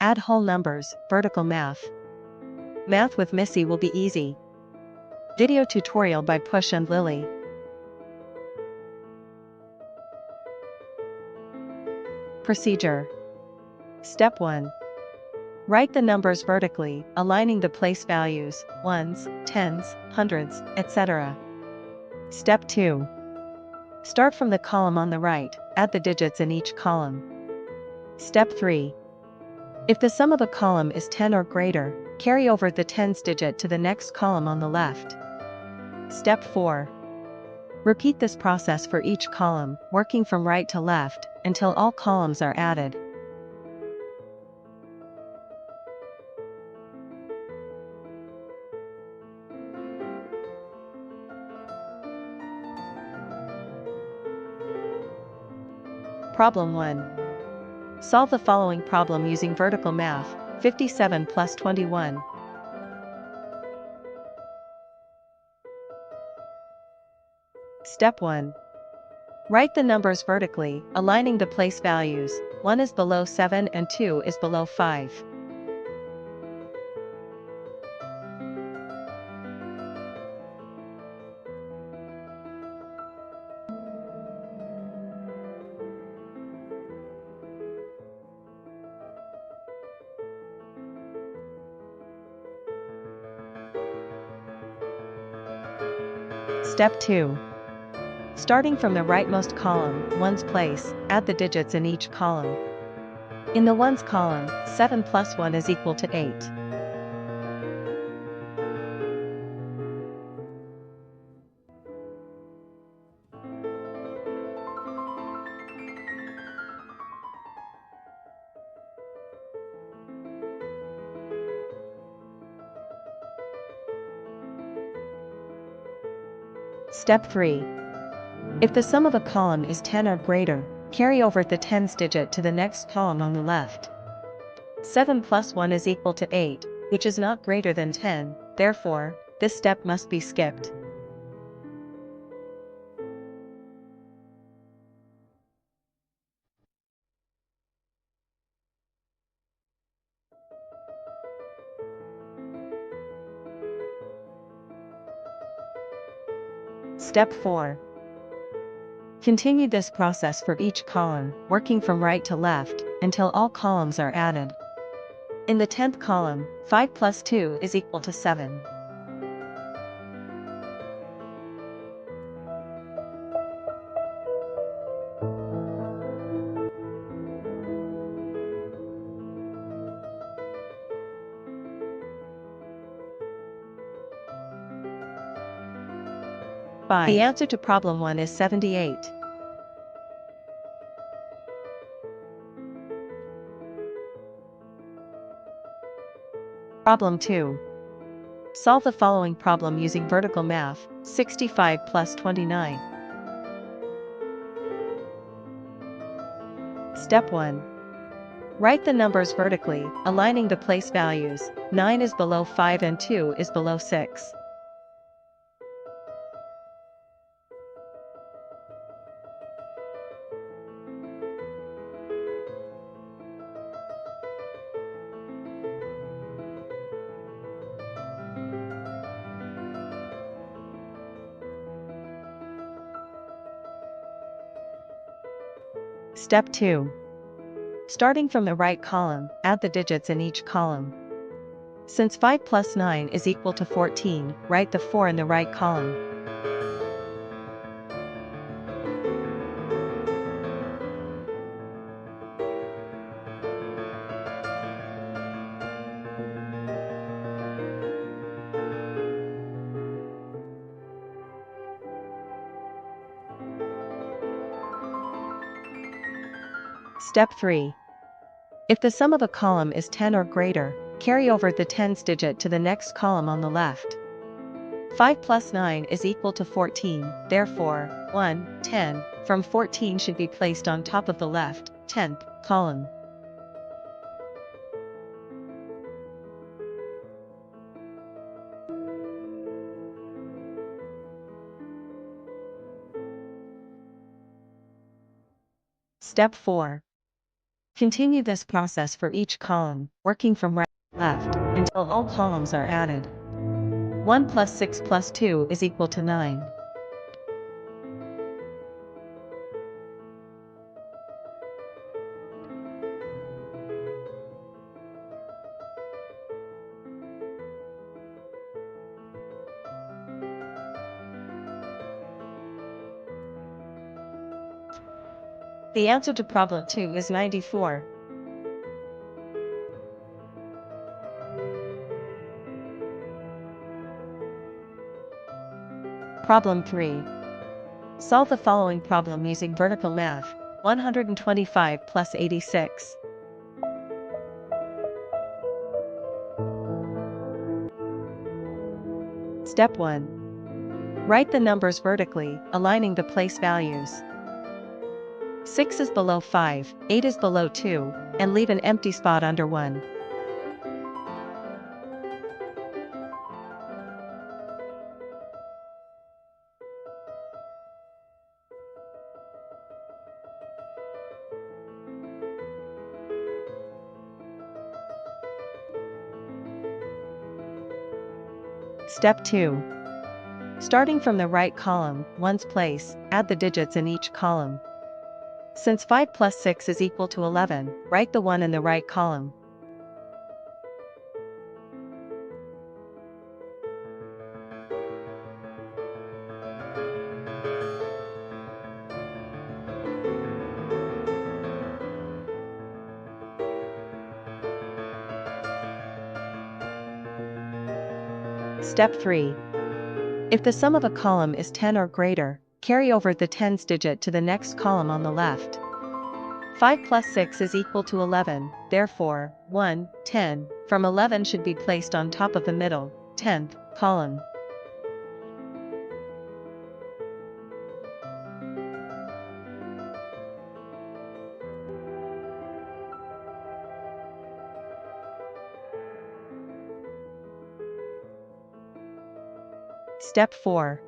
Add whole numbers, vertical math. Math with Missy will be easy. Video tutorial by PushLily. Procedure. Step 1. Write the numbers vertically, aligning the place values, ones, tens, hundreds, etc. Step 2. Start from the column on the right, add the digits in each column. Step 3. If the sum of a column is 10 or greater, carry over the tens digit to the next column on the left. Step 4. Repeat this process for each column, working from right to left, until all columns are added. Problem 1. Solve the following problem using vertical math, 57 plus 21. Step 1. Write the numbers vertically, aligning the place values, 1 is below 7 and 2 is below 5. Step 2. Starting from the rightmost column, ones place, add the digits in each column. In the ones column, 7 plus 1 is equal to 8. Step 3. If the sum of a column is 10 or greater, carry over the tens digit to the next column on the left. 7 plus 1 is equal to 8, which is not greater than 10, therefore, this step must be skipped. Step 4. Continue this process for each column, working from right to left, until all columns are added. In the 10th column, 5 plus 2 is equal to 7. The answer to problem 1 is 78. Problem 2. Solve the following problem using vertical math, 65 plus 29. Step 1. Write the numbers vertically, aligning the place values, 9 is below 5 and 2 is below 6. Step 2. Starting from the right column, add the digits in each column. Since 5 plus 9 is equal to 14, write the 4 in the right column. Step 3. If the sum of a column is 10 or greater, carry over the tens digit to the next column on the left. 5 plus 9 is equal to 14, therefore, 1, 10, from 14 should be placed on top of the left, 10th, column. Step 4. Continue this process for each column, working from right to left, until all columns are added. 1 plus 6 plus 2 is equal to 9. The answer to problem 2 is 94. Problem 3. Solve the following problem using vertical math. 125 plus 86. Step 1. Write the numbers vertically, aligning the place values. 6 is below 5, 8 is below 2, and leave an empty spot under 1. Step 2. Starting from the right column, 1's place, add the digits in each column. Since 5 plus 6 is equal to 11, write the 1 in the right column. Step 3. If the sum of a column is 10 or greater, carry over the tens digit to the next column on the left. 5 plus 6 is equal to 11, therefore, 1, 10, from 11 should be placed on top of the middle, 10th, column. Step 4.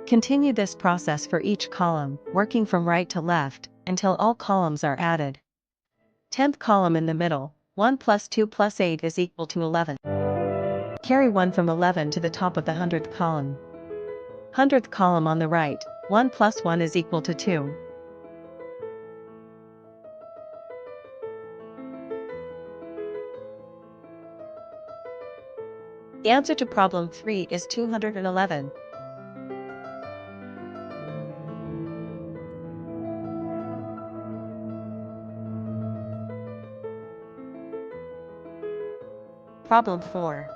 Continue this process for each column, working from right to left, until all columns are added. 10th column in the middle, 1 plus 2 plus 8 is equal to 11. Carry 1 from 11 to the top of the 100th column. 100th column on the right, 1 plus 1 is equal to 2. The answer to problem 3 is 211. Problem 4.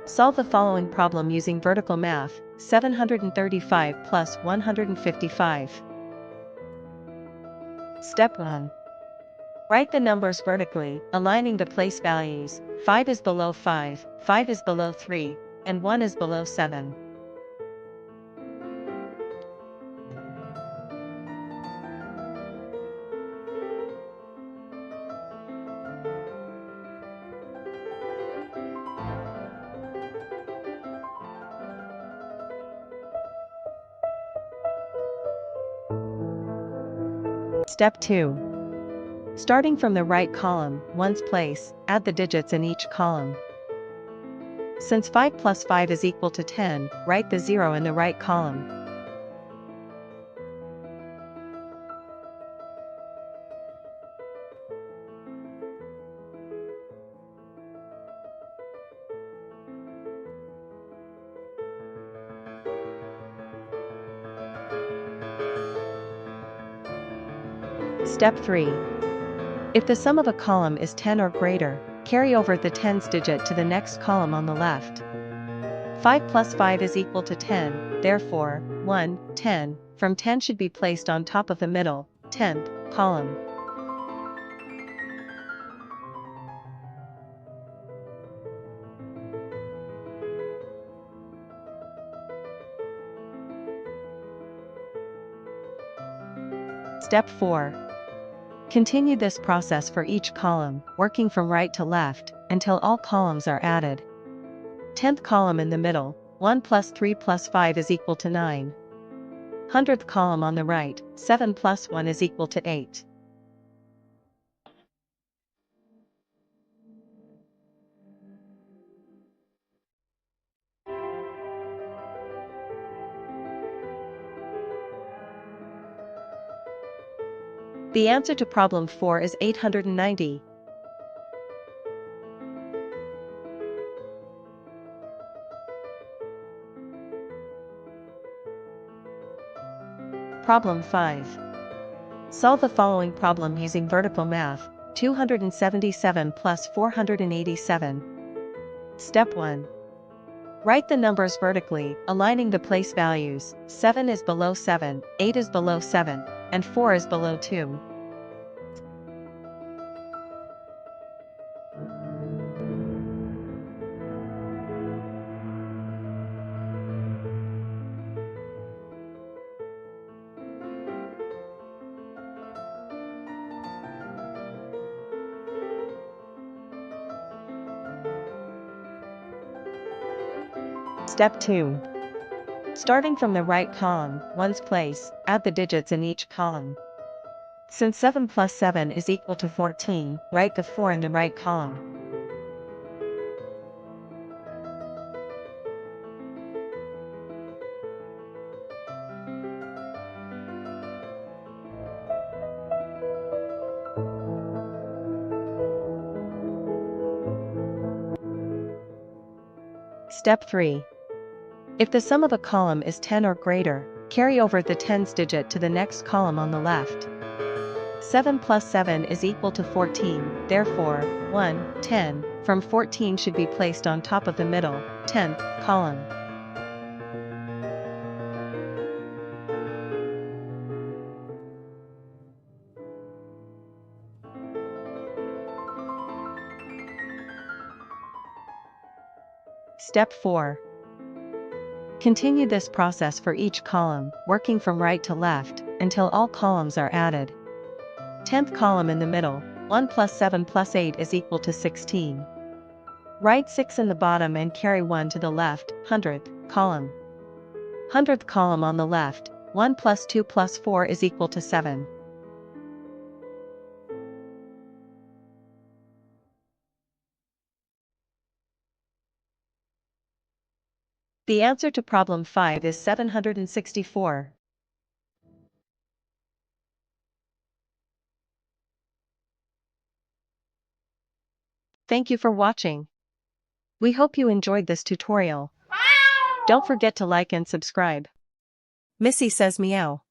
Solve the following problem using vertical math. 735 plus 155. Step 1. Write the numbers vertically, aligning the place values. 5 is below 5, 5 is below 3, and 1 is below 7. Step 2. Starting from the right column, 1's place, add the digits in each column. Since 5 plus 5 is equal to 10, write the 0 in the right column. Step 3. If the sum of a column is 10 or greater, carry over the tens digit to the next column on the left. 5 plus 5 is equal to 10, therefore, 1, 10, from 10 should be placed on top of the middle, 10th, column. Step 4. Continue this process for each column, working from right to left, until all columns are added. 10th column in the middle, 1 plus 3 plus 5 is equal to 9. 100th column on the right, 7 plus 1 is equal to 8. The answer to problem 4 is 890. Problem 5. Solve the following problem using vertical math, 277 plus 487. Step 1. Write the numbers vertically, aligning the place values. 7 is below 7, 8 is below 7, and 4 is below 2. Step 2. Starting from the right column, ones place, add the digits in each column. Since 7 plus 7 is equal to 14, write the 4 in the right column. Step 3. If the sum of a column is 10 or greater, carry over the tens digit to the next column on the left. 7 plus 7 is equal to 14, therefore, 1, 10, from 14 should be placed on top of the middle, 10th, column. Step 4. Continue this process for each column, working from right to left, until all columns are added. 10th column in the middle, 1 plus 7 plus 8 is equal to 16. Write 6 in the bottom and carry 1 to the left, 100th column. 100th column on the left, 1 plus 2 plus 4 is equal to 7. The answer to problem 5 is 764. Thank you for watching. We hope you enjoyed this tutorial. Don't forget to like and subscribe. Missy says meow.